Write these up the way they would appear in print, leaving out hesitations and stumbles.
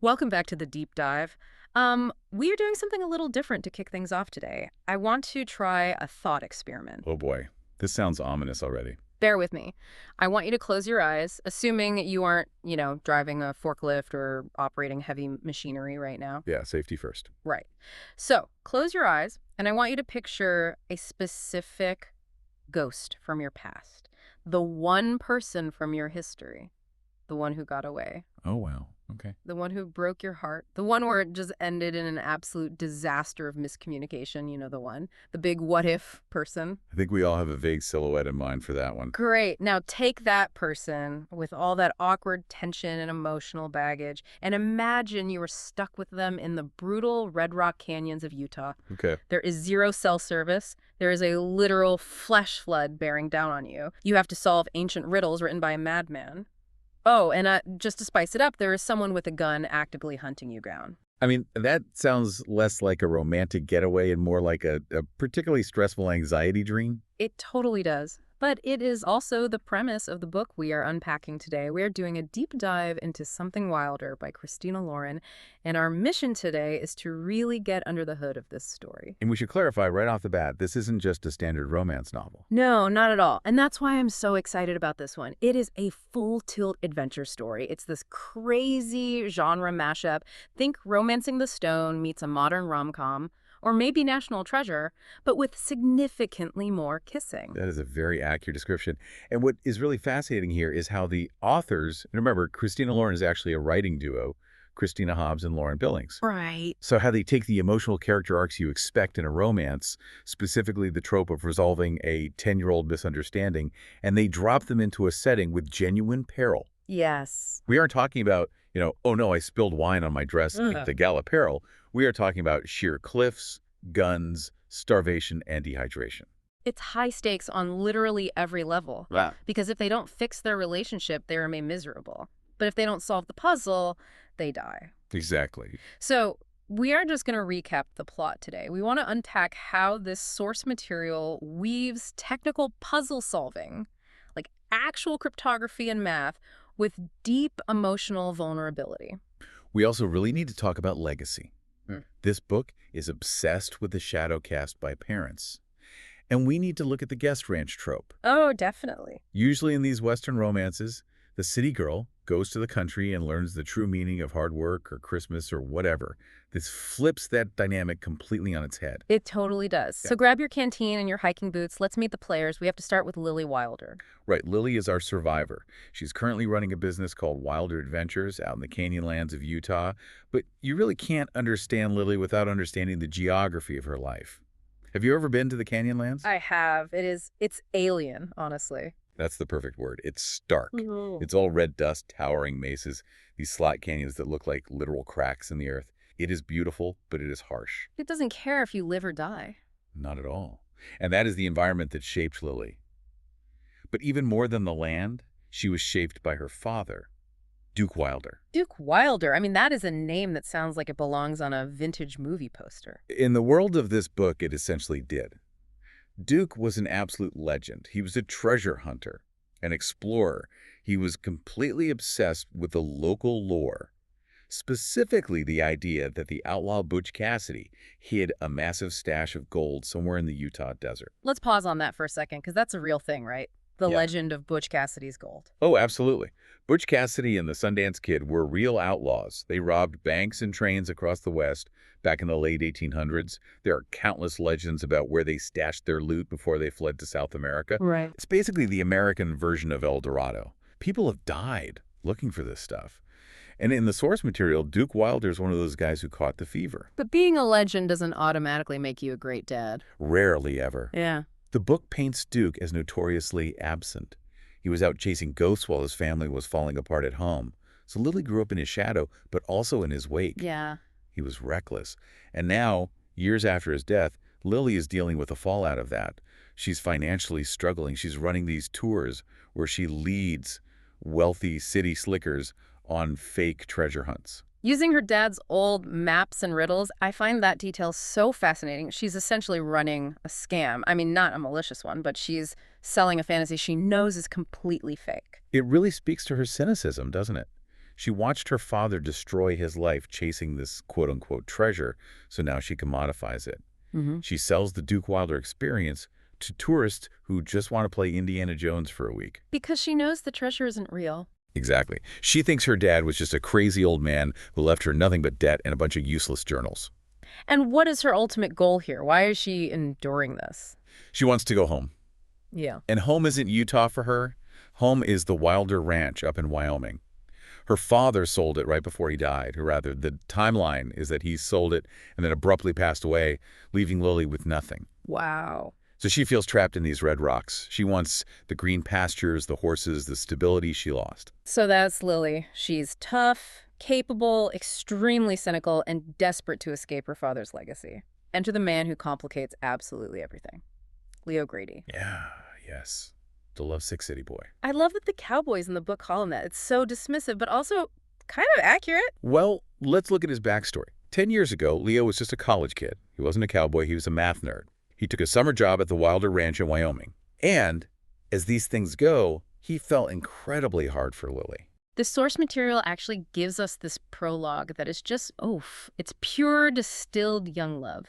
Welcome back to the deep dive. We are doing something a little different to kick things off today. I want to try a thought experiment. Oh boy, this sounds ominous already. Bear with me. I want you to close your eyes, assuming you aren't, driving a forklift or operating heavy machinery right now. Yeah, safety first. Right. So, close your eyes, and I want you to picture a specific ghost from your past. The one person from your history. The one who got away. Oh wow, okay. The one who broke your heart. The one where it just ended in an absolute disaster of miscommunication. You know the one. The big what if person. I think we all have a vague silhouette in mind for that one. Great. Now take that person with all that awkward tension and emotional baggage and imagine you were stuck with them in the brutal Red Rock canyons of Utah. Okay. There is zero cell service. There is a literal flesh flood bearing down on you. You have to solve ancient riddles written by a madman. Oh, and just to spice it up, there is someone with a gun actively hunting you down. I mean, that sounds less like a romantic getaway and more like a particularly stressful anxiety dream. It totally does. But it is also the premise of the book we are unpacking today. We are doing a deep dive into Something Wilder by Christina Lauren, and our mission today is to really get under the hood of this story. And we should clarify right off the bat, this isn't just a standard romance novel. No, not at all. And that's why I'm so excited about this one. It is a full-tilt adventure story. It's this crazy genre mashup. Think Romancing the Stone meets a modern rom-com, or maybe National Treasure, but with significantly more kissing. That is a very accurate description. And what is really fascinating here is how the authors, and remember, Christina Lauren is actually a writing duo, Christina Hobbs and Lauren Billings. Right. So how they take the emotional character arcs you expect in a romance, specifically the trope of resolving a 10-year-old misunderstanding, and they drop them into a setting with genuine peril. Yes. We aren't talking about, oh no, I spilled wine on my dress, like the gala peril. We are talking about sheer cliffs, guns, starvation, and dehydration. It's high stakes on literally every level. Wow. Because if they don't fix their relationship, they remain miserable. But if they don't solve the puzzle, they die. Exactly. So we are just going to recap the plot today. We want to unpack how this source material weaves technical puzzle solving, like actual cryptography and math, with deep emotional vulnerability. We also really need to talk about legacy. This book is obsessed with the shadow cast by parents. And we need to look at the guest ranch trope. Oh, definitely. Usually in these Western romances, the city girl goes to the country and learns the true meaning of hard work or Christmas or whatever. This flips that dynamic completely on its head. It totally does. Yeah. So grab your canteen and your hiking boots. Let's meet the players. We have to start with Lily Wilder. Right, Lily is our survivor. She's currently running a business called Wilder Adventures out in the Canyonlands of Utah. But you really can't understand Lily without understanding the geography of her life. Have you ever been to the Canyonlands? I have. It's alien, honestly. That's the perfect word. It's stark. Mhm. It's all red dust, towering mesas, these slot canyons that look like literal cracks in the earth. It is beautiful, but it is harsh. It doesn't care if you live or die. Not at all. And that is the environment that shaped Lily. But even more than the land, she was shaped by her father, Duke Wilder. Duke Wilder. I mean, that is a name that sounds like it belongs on a vintage movie poster. In the world of this book, it essentially did. Duke was an absolute legend. He was a treasure hunter, an explorer. He was completely obsessed with the local lore, specifically the idea that the outlaw Butch Cassidy hid a massive stash of gold somewhere in the Utah desert. Let's pause on that for a second, because that's a real thing, right? The Yeah. legend of Butch Cassidy's gold. Oh, absolutely. Butch Cassidy and the Sundance Kid were real outlaws. They robbed banks and trains across the West back in the late 1800s. There are countless legends about where they stashed their loot before they fled to South America. Right. It's basically the American version of El Dorado. People have died looking for this stuff. And in the source material, Duke Wilder is one of those guys who caught the fever. But being a legend doesn't automatically make you a great dad. Rarely ever. Yeah. The book paints Duke as notoriously absent. He was out chasing ghosts while his family was falling apart at home. So Lily grew up in his shadow, but also in his wake. Yeah. He was reckless. And now, years after his death, Lily is dealing with the fallout of that. She's financially struggling. She's running these tours where she leads wealthy city slickers on fake treasure hunts. Using her dad's old maps and riddles, I find that detail so fascinating. She's essentially running a scam. I mean, not a malicious one, but she's selling a fantasy she knows is completely fake. It really speaks to her cynicism, doesn't it? She watched her father destroy his life chasing this quote-unquote treasure, so now she commodifies it. Hmm. She sells the Duke Wilder experience to tourists who just want to play Indiana Jones for a week. Because she knows the treasure isn't real. Exactly. She thinks her dad was just a crazy old man who left her nothing but debt and a bunch of useless journals. And what is her ultimate goal here? Why is she enduring this? She wants to go home. Yeah. And home isn't Utah for her. Home is the Wilder Ranch up in Wyoming. Her father sold it right before he died, or rather, the timeline is that he sold it and then abruptly passed away, leaving Lily with nothing. Wow. So she feels trapped in these red rocks. She wants the green pastures, the horses, the stability she lost. So that's Lily. She's tough, capable, extremely cynical, and desperate to escape her father's legacy. Enter the man who complicates absolutely everything. Leo Grady. Yeah, yes. The lovesick city boy. I love that the cowboys in the book call him that. It's so dismissive, but also kind of accurate. Well, let's look at his backstory. 10 years ago, Leo was just a college kid. He wasn't a cowboy, he was a math nerd. He took a summer job at the Wilder Ranch in Wyoming. And, as these things go, he fell incredibly hard for Lily. The source material actually gives us this prologue that is just, oof, it's pure distilled young love.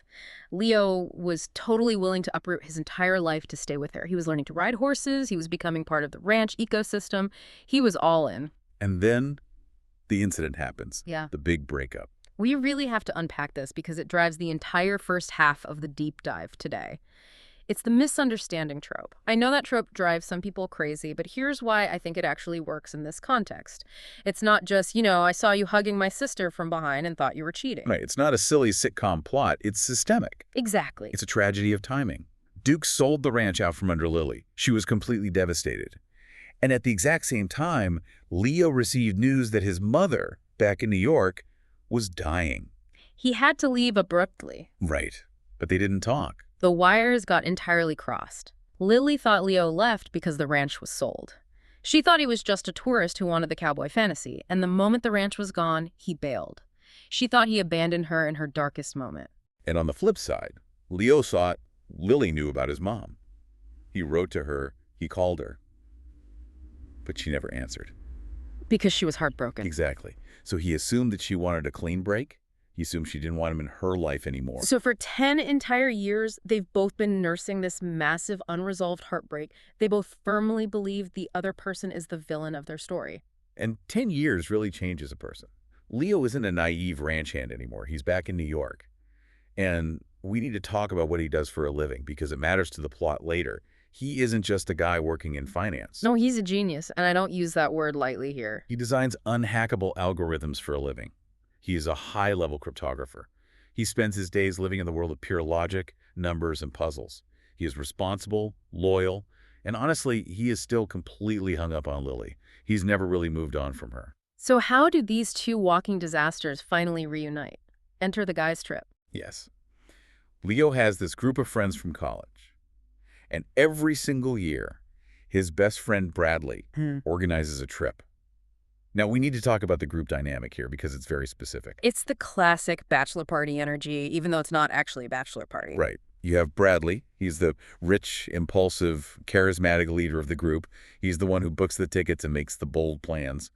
Leo was totally willing to uproot his entire life to stay with her. He was learning to ride horses. He was becoming part of the ranch ecosystem. He was all in. And then the incident happens. Yeah. The big breakup. We really have to unpack this because it drives the entire first half of the deep dive today. It's the misunderstanding trope. I know that trope drives some people crazy, but here's why I think it actually works in this context. It's not just, I saw you hugging my sister from behind and thought you were cheating. Right, it's not a silly sitcom plot, it's systemic. Exactly. It's a tragedy of timing. Duke sold the ranch out from under Lily. She was completely devastated. And at the exact same time, Leo received news that his mother, back in New York, was dying. He had to leave abruptly. Right, but they didn't talk. The wires got entirely crossed. Lily thought Leo left because the ranch was sold. She thought he was just a tourist who wanted the cowboy fantasy, and the moment the ranch was gone, he bailed. She thought he abandoned her in her darkest moment. And on the flip side, Leo thought Lily knew about his mom. He wrote to her, he called her, but she never answered. Because she was heartbroken. Exactly. So he assumed that she wanted a clean break. He assumed she didn't want him in her life anymore. So for 10 entire years, they've both been nursing this massive unresolved heartbreak. They both firmly believe the other person is the villain of their story. And 10 years really changes a person. Leo isn't a naive ranch hand anymore. He's back in New York. And we need to talk about what he does for a living because it matters to the plot later. He isn't just a guy working in finance. No, he's a genius, and I don't use that word lightly here. He designs unhackable algorithms for a living. He is a high-level cryptographer. He spends his days living in the world of pure logic, numbers, and puzzles. He is responsible, loyal, and honestly, he is still completely hung up on Lily. He's never really moved on from her. So how do these two walking disasters finally reunite? Enter the guy's trip. Yes. Leo has this group of friends from college. And every single year, his best friend Bradley organizes a trip. Now, we need to talk about the group dynamic here because it's very specific. It's the classic bachelor party energy, even though it's not actually a bachelor party. Right. You have Bradley. He's the rich, impulsive, charismatic leader of the group. He's the one who books the tickets and makes the bold plans.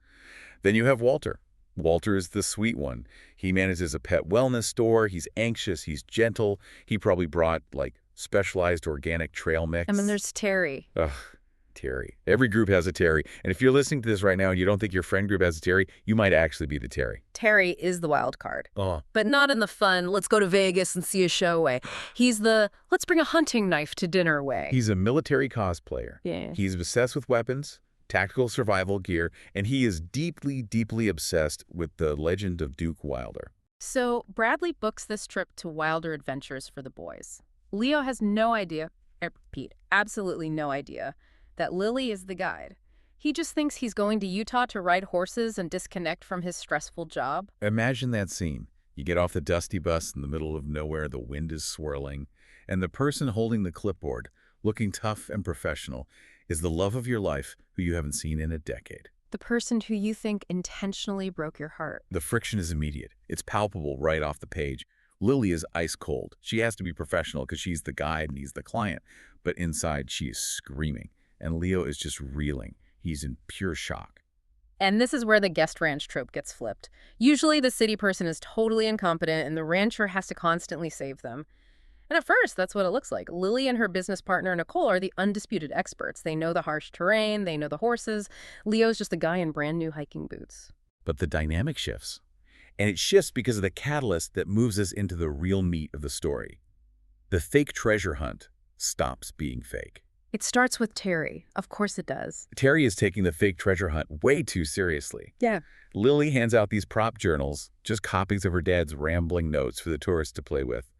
Then you have Walter. Walter is the sweet one. He manages a pet wellness store. He's anxious. He's gentle. He probably brought, specialized organic trail mix. And then there's Terry. Ugh, Terry. Every group has a Terry. And if you're listening to this right now and you don't think your friend group has a Terry, you might actually be the Terry. Terry is the wild card. Oh. But not in the fun, let's go to Vegas and see a show way. He's the, let's bring a hunting knife to dinner way. He's a military cosplayer. Yeah. He's obsessed with weapons, tactical survival gear, and he is deeply, deeply obsessed with the legend of Duke Wilder. So Bradley books this trip to Wilder Adventures for the boys. Leo has no idea, I repeat, absolutely no idea, that Lily is the guide. He just thinks he's going to Utah to ride horses and disconnect from his stressful job. Imagine that scene. You get off the dusty bus in the middle of nowhere, the wind is swirling, and the person holding the clipboard, looking tough and professional, is the love of your life who you haven't seen in a decade. The person who you think intentionally broke your heart. The friction is immediate. It's palpable right off the page. Lily is ice cold. She has to be professional because she's the guide and he's the client. But inside, she is screaming. And Leo is just reeling. He's in pure shock. And this is where the guest ranch trope gets flipped. Usually the city person is totally incompetent and the rancher has to constantly save them. And at first, that's what it looks like. Lily and her business partner, Nicole, are the undisputed experts. They know the harsh terrain, they know the horses. Leo's just a guy in brand new hiking boots. But the dynamic shifts. And it shifts because of the catalyst that moves us into the real meat of the story. The fake treasure hunt stops being fake. It starts with Terry. Of course it does. Terry is taking the fake treasure hunt way too seriously. Yeah. Lily hands out these prop journals, just copies of her dad's rambling notes for the tourists to play with.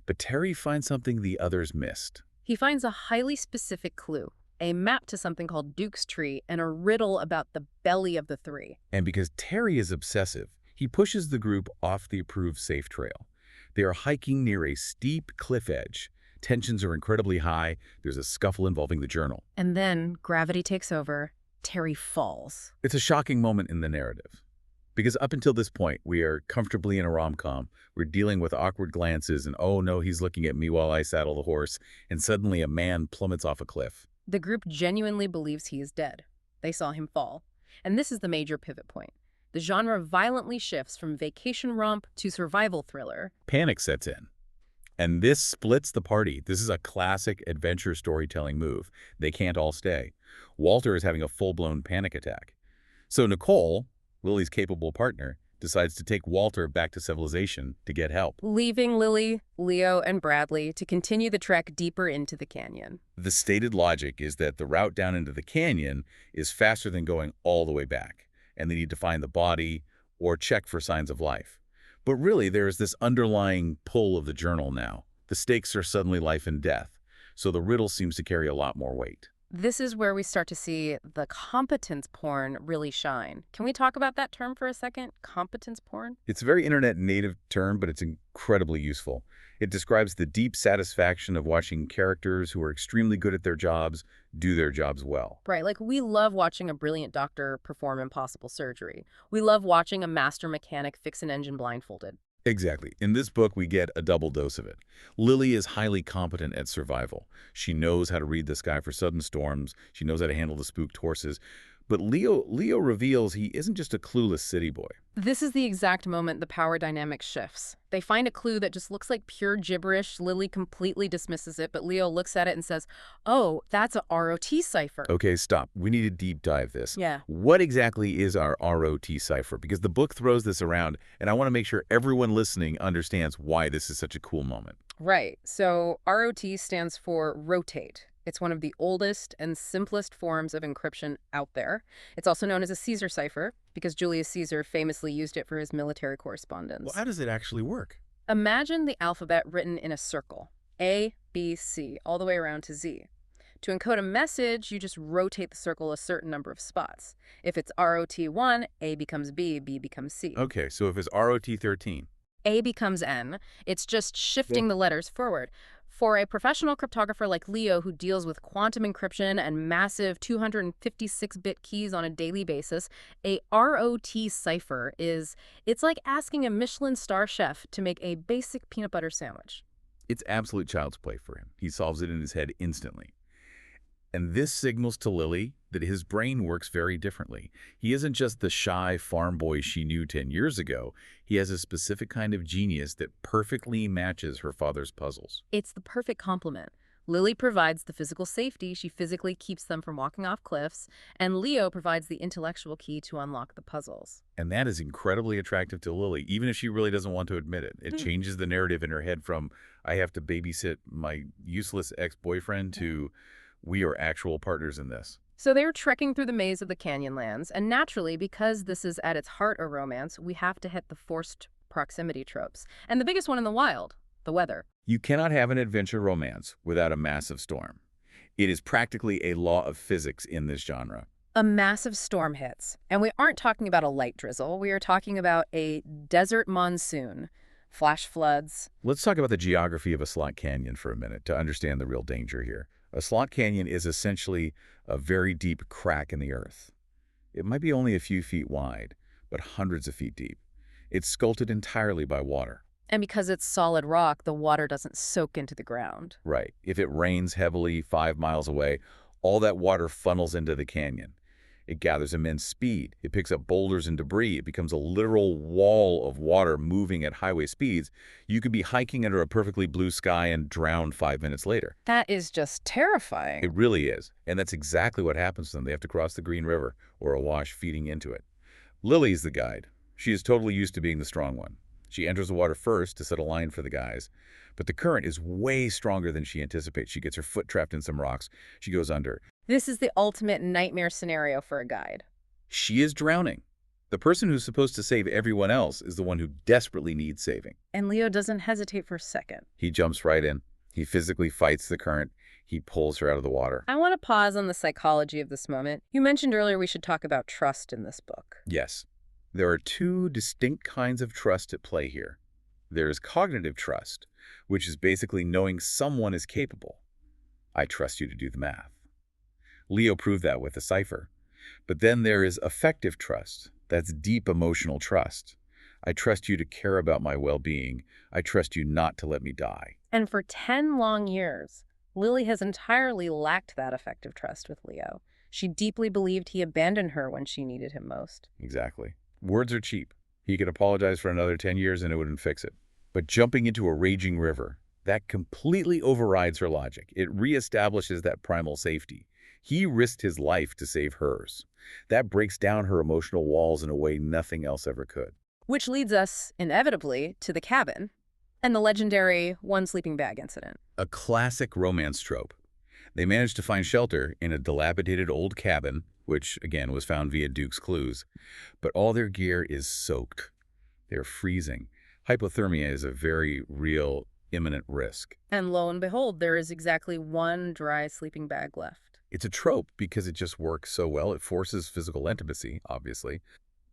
But Terry finds something the others missed. He finds a highly specific clue, a map to something called Duke's Tree and a riddle about the belly of the three. And because Terry is obsessive, he pushes the group off the approved safe trail. They are hiking near a steep cliff edge. Tensions are incredibly high. There's a scuffle involving the journal. And then gravity takes over. Terry falls. It's a shocking moment in the narrative. Because up until this point, we are comfortably in a rom-com. We're dealing with awkward glances and, oh no, he's looking at me while I saddle the horse. And suddenly a man plummets off a cliff. The group genuinely believes he is dead. They saw him fall. And this is the major pivot point. The genre violently shifts from vacation romp to survival thriller. Panic sets in. And this splits the party. This is a classic adventure storytelling move. They can't all stay. Walter is having a full-blown panic attack. So Nicole, Lily's capable partner, decides to take Walter back to civilization to get help. Leaving Lily, Leo, and Bradley to continue the trek deeper into the canyon. The stated logic is that the route down into the canyon is faster than going all the way back, and they need to find the body or check for signs of life. But really, there is this underlying pull of the journal now. The stakes are suddenly life and death, so the riddle seems to carry a lot more weight. This is where we start to see the competence porn really shine. Can we talk about that term for a second? Competence porn? It's a very internet-native term, but it's incredibly useful. It describes the deep satisfaction of watching characters who are extremely good at their jobs do their jobs well. Right, like we love watching a brilliant doctor perform impossible surgery. We love watching a master mechanic fix an engine blindfolded. Exactly. In this book, we get a double dose of it. Lily is highly competent at survival. She knows how to read the sky for sudden storms. She knows how to handle the spooked horses. But Leo reveals he isn't just a clueless city boy. This is the exact moment the power dynamic shifts. They find a clue that just looks like pure gibberish. Lily completely dismisses it, but Leo looks at it and says, oh, that's a ROT cipher. Okay, stop. We need to deep dive this. Yeah. What exactly is our ROT cipher? Because the book throws this around, and I want to make sure everyone listening understands why this is such a cool moment. Right. So ROT stands for rotate. It's one of the oldest and simplest forms of encryption out there. It's also known as a Caesar cipher because Julius Caesar famously used it for his military correspondence. Well, how does it actually work? Imagine the alphabet written in a circle, A, B, C, all the way around to Z. To encode a message, you just rotate the circle a certain number of spots. If it's ROT1, A becomes B, B becomes C. Okay, so if it's ROT13. A becomes N. It's just shifting the letters forward. For a professional cryptographer like Leo who deals with quantum encryption and massive 256-bit keys on a daily basis, a ROT cipher it's like asking a Michelin star chef to make a basic peanut butter sandwich. It's absolute child's play for him. He solves it in his head instantly. And this signals to Lily that his brain works very differently. He isn't just the shy farm boy she knew 10 years ago. He has a specific kind of genius that perfectly matches her father's puzzles. It's the perfect complement. Lily provides the physical safety. She physically keeps them from walking off cliffs. And Leo provides the intellectual key to unlock the puzzles. And that is incredibly attractive to Lily, even if she really doesn't want to admit it. It changes the narrative in her head from, I have to babysit my useless ex-boyfriend, to we are actual partners in this. So they're trekking through the maze of the Canyonlands, and naturally, because this is at its heart a romance, we have to hit the forced proximity tropes. And the biggest one in the wild, the weather. You cannot have an adventure romance without a massive storm. It is practically a law of physics in this genre. A massive storm hits, and we aren't talking about a light drizzle. We are talking about a desert monsoon, flash floods. Let's talk about the geography of a slot canyon for a minute to understand the real danger here. A slot canyon is essentially a very deep crack in the earth. It might be only a few feet wide, but hundreds of feet deep. It's sculpted entirely by water. And because it's solid rock, the water doesn't soak into the ground. Right. If it rains heavily 5 miles away, all that water funnels into the canyon. It gathers immense speed. It picks up boulders and debris. It becomes a literal wall of water moving at highway speeds. You could be hiking under a perfectly blue sky and drown 5 minutes later. That is just terrifying. It really is. And that's exactly what happens to them. They have to cross the Green River or a wash feeding into it. Lily's the guide. She is totally used to being the strong one. She enters the water first to set a line for the guys. But the current is way stronger than she anticipates. She gets her foot trapped in some rocks. She goes under. This is the ultimate nightmare scenario for a guide. She is drowning. The person who's supposed to save everyone else is the one who desperately needs saving. And Leo doesn't hesitate for a second. He jumps right in. He physically fights the current. He pulls her out of the water. I want to pause on the psychology of this moment. You mentioned earlier we should talk about trust in this book. Yes. There are two distinct kinds of trust at play here. There is cognitive trust, which is basically knowing someone is capable. I trust you to do the math. Leo proved that with the cipher. But then there is affective trust. That's deep emotional trust. I trust you to care about my well-being. I trust you not to let me die. And for 10 long years, Lily has entirely lacked that affective trust with Leo. She deeply believed he abandoned her when she needed him most. Exactly. Words are cheap. He could apologize for another 10 years and it wouldn't fix it. But jumping into a raging river, that completely overrides her logic. It reestablishes that primal safety. He risked his life to save hers. That breaks down her emotional walls in a way nothing else ever could. Which leads us, inevitably, to the cabin and the legendary one sleeping bag incident. A classic romance trope. They managed to find shelter in a dilapidated old cabin, which, again, was found via Duke's clues. But all their gear is soaked. They're freezing. Hypothermia is a very real, imminent risk. And lo and behold, there is exactly one dry sleeping bag left. It's a trope because it just works so well. It forces physical intimacy, obviously.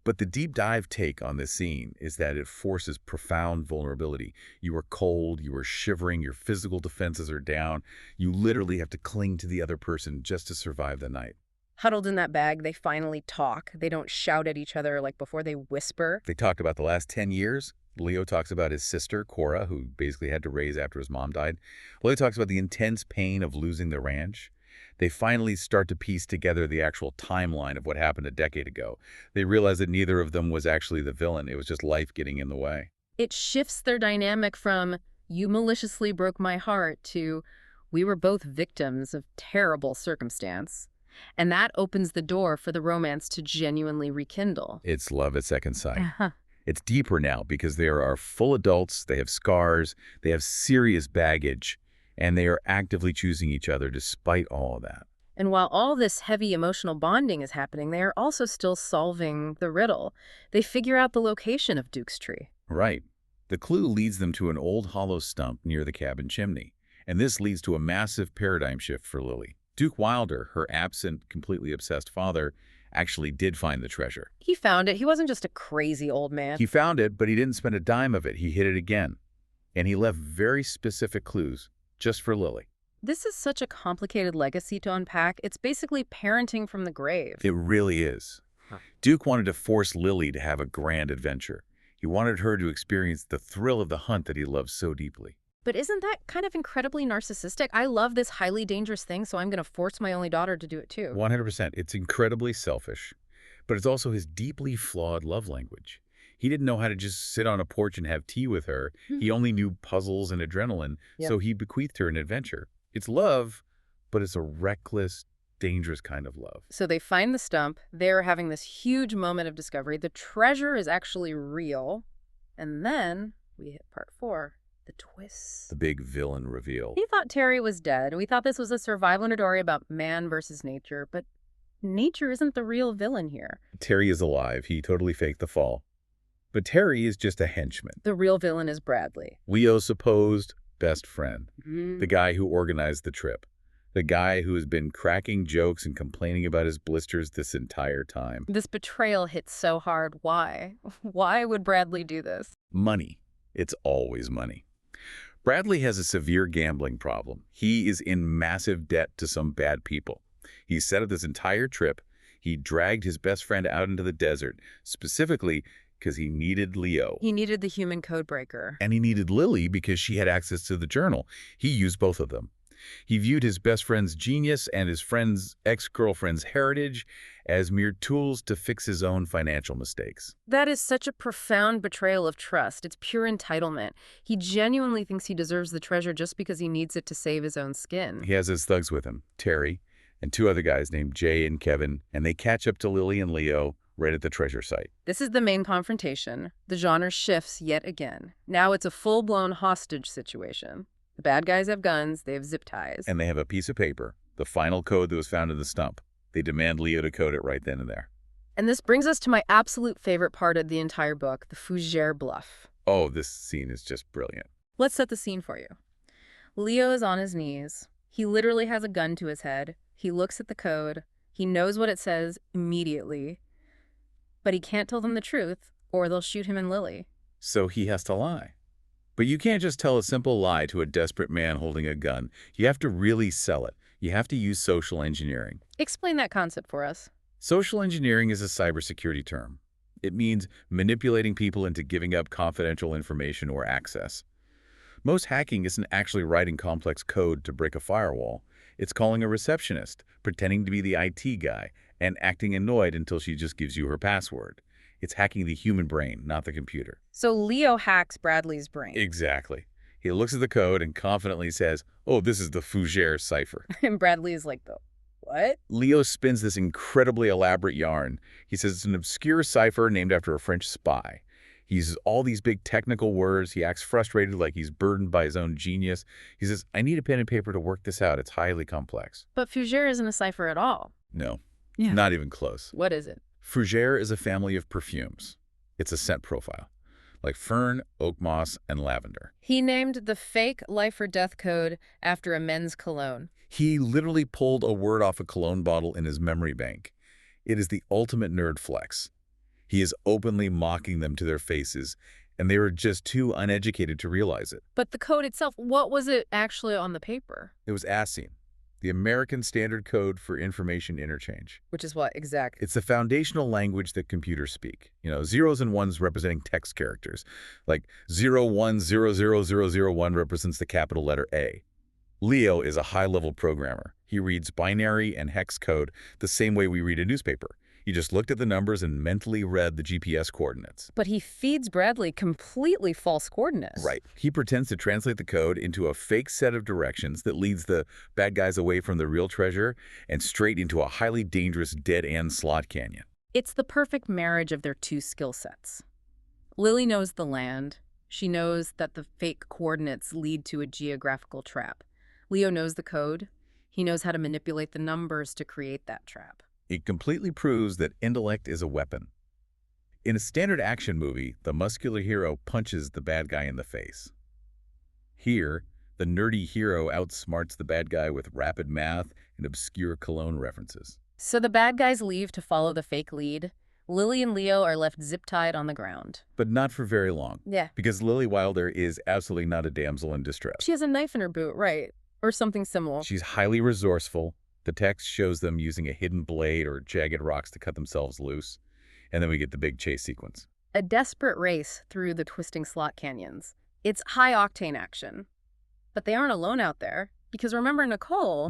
But the deep dive take on this scene is that it forces profound vulnerability. You are cold, you are shivering, your physical defenses are down. You literally have to cling to the other person just to survive the night. Huddled in that bag, they finally talk. They don't shout at each other like before, they whisper. They talked about the last 10 years. Leo talks about his sister, Cora, who basically had to raise after his mom died. Leo talks about the intense pain of losing the ranch. They finally start to piece together the actual timeline of what happened a decade ago. They realize that neither of them was actually the villain. It was just life getting in the way. It shifts their dynamic from, you maliciously broke my heart, to, we were both victims of terrible circumstance. And that opens the door for the romance to genuinely rekindle. It's love at second sight. It's deeper now because they are full adults, they have scars, they have serious baggage, and they are actively choosing each other despite all of that. And while all this heavy emotional bonding is happening, they are also still solving the riddle. They figure out the location of Duke's tree. Right. The clue leads them to an old hollow stump near the cabin chimney, and this leads to a massive paradigm shift for Lily. Duke Wilder, her absent, completely obsessed father, actually did find the treasure. He found it. He wasn't just a crazy old man. He found it, but he didn't spend a dime of it. He hid it again. And he left very specific clues just for Lily. This is such a complicated legacy to unpack. It's basically parenting from the grave. It really is. Duke wanted to force Lily to have a grand adventure. He wanted her to experience the thrill of the hunt that he loved so deeply. But isn't that kind of incredibly narcissistic? I love this highly dangerous thing, so I'm going to force my only daughter to do it too. 100%. It's incredibly selfish, but it's also his deeply flawed love language. He didn't know how to just sit on a porch and have tea with her. He only knew puzzles and adrenaline, so he bequeathed her an adventure. It's love, but it's a reckless, dangerous kind of love. So they find the stump. They're having this huge moment of discovery. The treasure is actually real. And then we hit part 4. The twist. The big villain reveal. We thought Terry was dead. We thought this was a survival story about man versus nature, but nature isn't the real villain here. Terry is alive. He totally faked the fall. But Terry is just a henchman. The real villain is Bradley. Leo's supposed best friend. The guy who organized the trip. The guy who has been cracking jokes and complaining about his blisters this entire time. This betrayal hits so hard. Why? Why would Bradley do this? Money. It's always money. Bradley has a severe gambling problem. He is in massive debt to some bad people. He set up this entire trip. He dragged his best friend out into the desert, specifically because he needed Leo. He needed the human code breaker. And he needed Lily because she had access to the journal. He used both of them. He viewed his best friend's genius and his friend's ex-girlfriend's heritage as mere tools to fix his own financial mistakes. That is such a profound betrayal of trust. It's pure entitlement. He genuinely thinks he deserves the treasure just because he needs it to save his own skin. He has his thugs with him, Terry, and two other guys named Jay and Kevin, and they catch up to Lily and Leo right at the treasure site. This is the main confrontation. The genre shifts yet again. Now it's a full-blown hostage situation. The bad guys have guns, they have zip ties. And they have a piece of paper, the final code that was found in the stump. They demand Leo to code it right then and there. And this brings us to my absolute favorite part of the entire book, the Fougere bluff. Oh, this scene is just brilliant. Let's set the scene for you. Leo is on his knees. He literally has a gun to his head. He looks at the code. He knows what it says immediately. But he can't tell them the truth, or they'll shoot him and Lily. So he has to lie. But you can't just tell a simple lie to a desperate man holding a gun. You have to really sell it. You have to use social engineering. Explain that concept for us. Social engineering is a cybersecurity term. It means manipulating people into giving up confidential information or access. Most hacking isn't actually writing complex code to break a firewall. It's calling a receptionist, pretending to be the IT guy, and acting annoyed until she just gives you her password. It's hacking the human brain, not the computer. So Leo hacks Bradley's brain. Exactly. He looks at the code and confidently says, "Oh, this is the Fougere cipher." And Bradley is like, what? Leo spins this incredibly elaborate yarn. He says it's an obscure cipher named after a French spy. He uses all these big technical words. He acts frustrated, like he's burdened by his own genius. He says, "I need a pen and paper to work this out. It's highly complex." But Fougere isn't a cipher at all. No, not even close. What is it? Fougere is a family of perfumes. It's a scent profile, like fern, oak moss, and lavender. He named the fake life or death code after a men's cologne. He literally pulled a word off a cologne bottle in his memory bank. It is the ultimate nerd flex. He is openly mocking them to their faces, and they were just too uneducated to realize it. But the code itself, what was it actually on the paper? It was ASCII, the American Standard Code for Information Interchange. Which is what exactly? It's the foundational language that computers speak. Zeros and ones representing text characters. Like 01000001 represents the capital letter A. Leo is a high-level programmer. He reads binary and hex code the same way we read a newspaper. He just looked at the numbers and mentally read the GPS coordinates. But he feeds Bradley completely false coordinates. Right. He pretends to translate the code into a fake set of directions that leads the bad guys away from the real treasure and straight into a highly dangerous dead-end slot canyon. It's the perfect marriage of their two skill sets. Lily knows the land. She knows that the fake coordinates lead to a geographical trap. Leo knows the code. He knows how to manipulate the numbers to create that trap. It completely proves that intellect is a weapon. In a standard action movie, the muscular hero punches the bad guy in the face. Here, the nerdy hero outsmarts the bad guy with rapid math and obscure cologne references. So the bad guys leave to follow the fake lead. Lily and Leo are left zip-tied on the ground. But not for very long. Yeah. Because Lily Wilder is absolutely not a damsel in distress. She has a knife in her boot, right? Or something similar. She's highly resourceful. The text shows them using a hidden blade or jagged rocks to cut themselves loose. And then we get the big chase sequence. A desperate race through the twisting slot canyons. It's high-octane action. But they aren't alone out there. Because remember Nicole,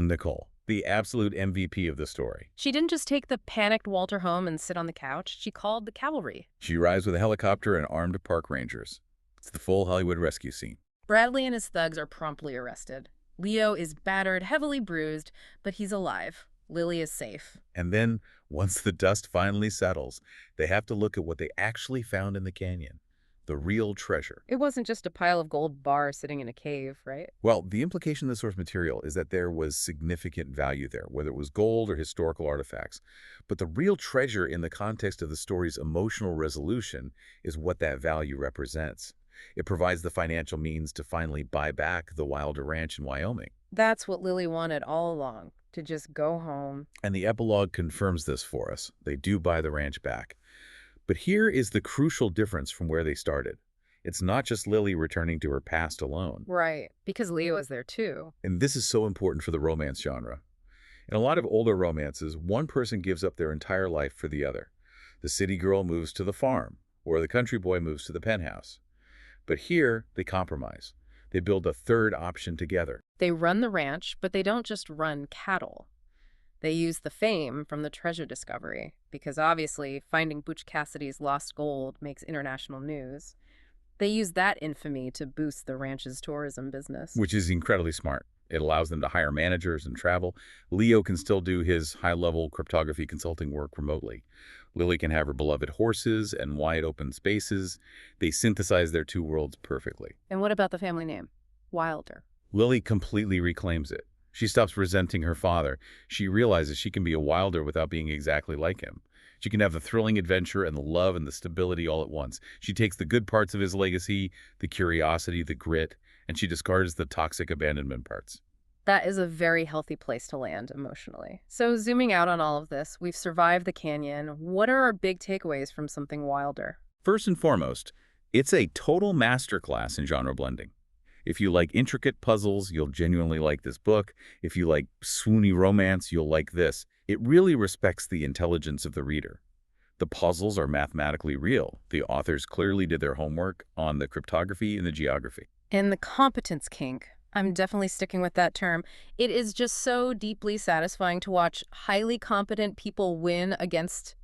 the absolute MVP of the story. she didn't just take the panicked Walter home and sit on the couch. She called the cavalry. She arrives with a helicopter and armed park rangers. It's the full Hollywood rescue scene. Bradley and his thugs are promptly arrested. Leo is battered, heavily bruised, but he's alive. Lily is safe. And then, once the dust finally settles, they have to look at what they actually found in the canyon. The real treasure. It wasn't just a pile of gold bars sitting in a cave, right? Well, the implication of the source material is that there was significant value there, whether it was gold or historical artifacts. But the real treasure in the context of the story's emotional resolution is what that value represents. It provides the financial means to finally buy back the Wilder Ranch in Wyoming. That's what Lily wanted all along, to just go home. And the epilogue confirms this for us. They do buy the ranch back. But here is the crucial difference from where they started. It's not just Lily returning to her past alone. Right, because Leo is there too. And this is so important for the romance genre. In a lot of older romances, one person gives up their entire life for the other. The city girl moves to the farm, or the country boy moves to the penthouse. But here, they compromise. They build a third option together. They run the ranch, but they don't just run cattle. They use the fame from the treasure discovery, because obviously finding Butch Cassidy's lost gold makes international news. They use that infamy to boost the ranch's tourism business. Which is incredibly smart. It allows them to hire managers and travel. Leo can still do his high-level cryptography consulting work remotely. Lily can have her beloved horses and wide open spaces. They synthesize their two worlds perfectly. And what about the family name? Wilder. Lily completely reclaims it. She stops resenting her father. She realizes she can be a Wilder without being exactly like him. She can have the thrilling adventure and the love and the stability all at once. She takes the good parts of his legacy, the curiosity, the grit, and she discards the toxic abandonment parts. That is a very healthy place to land emotionally. So zooming out on all of this, we've survived the canyon. What are our big takeaways from Something Wilder? First and foremost, it's a total masterclass in genre blending. If you like intricate puzzles, you'll genuinely like this book. If you like swoony romance, you'll like this. It really respects the intelligence of the reader. The puzzles are mathematically real. The authors clearly did their homework on the cryptography and the geography. And the competence kink. I'm definitely sticking with that term. It is just so deeply satisfying to watch highly competent people win against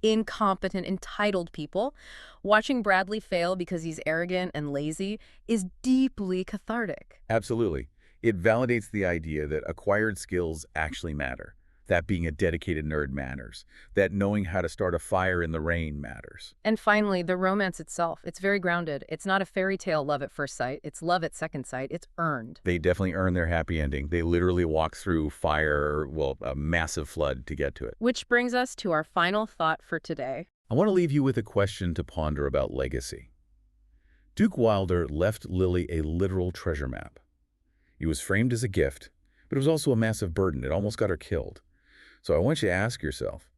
incompetent, entitled people. Watching Bradley fail because he's arrogant and lazy is deeply cathartic. Absolutely. It validates the idea that acquired skills actually matter, that being a dedicated nerd matters, that knowing how to start a fire in the rain matters. And finally, the romance itself. It's very grounded. It's not a fairy tale love at first sight. It's love at second sight. It's earned. They definitely earn their happy ending. They literally walk through fire, well, a massive flood to get to it. Which brings us to our final thought for today. I want to leave you with a question to ponder about legacy. Duke Wilder left Lily a literal treasure map. It was framed as a gift, but it was also a massive burden. It almost got her killed. So I want you to ask yourself,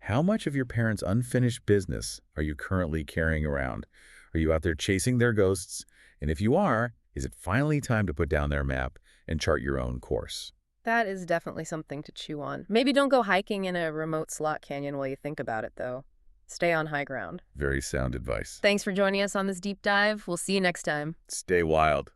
how much of your parents' unfinished business are you currently carrying around? Are you out there chasing their ghosts? And if you are, is it finally time to put down their map and chart your own course? That is definitely something to chew on. Maybe don't go hiking in a remote slot canyon while you think about it, though. Stay on high ground. Very sound advice. Thanks for joining us on this deep dive. We'll see you next time. Stay wild.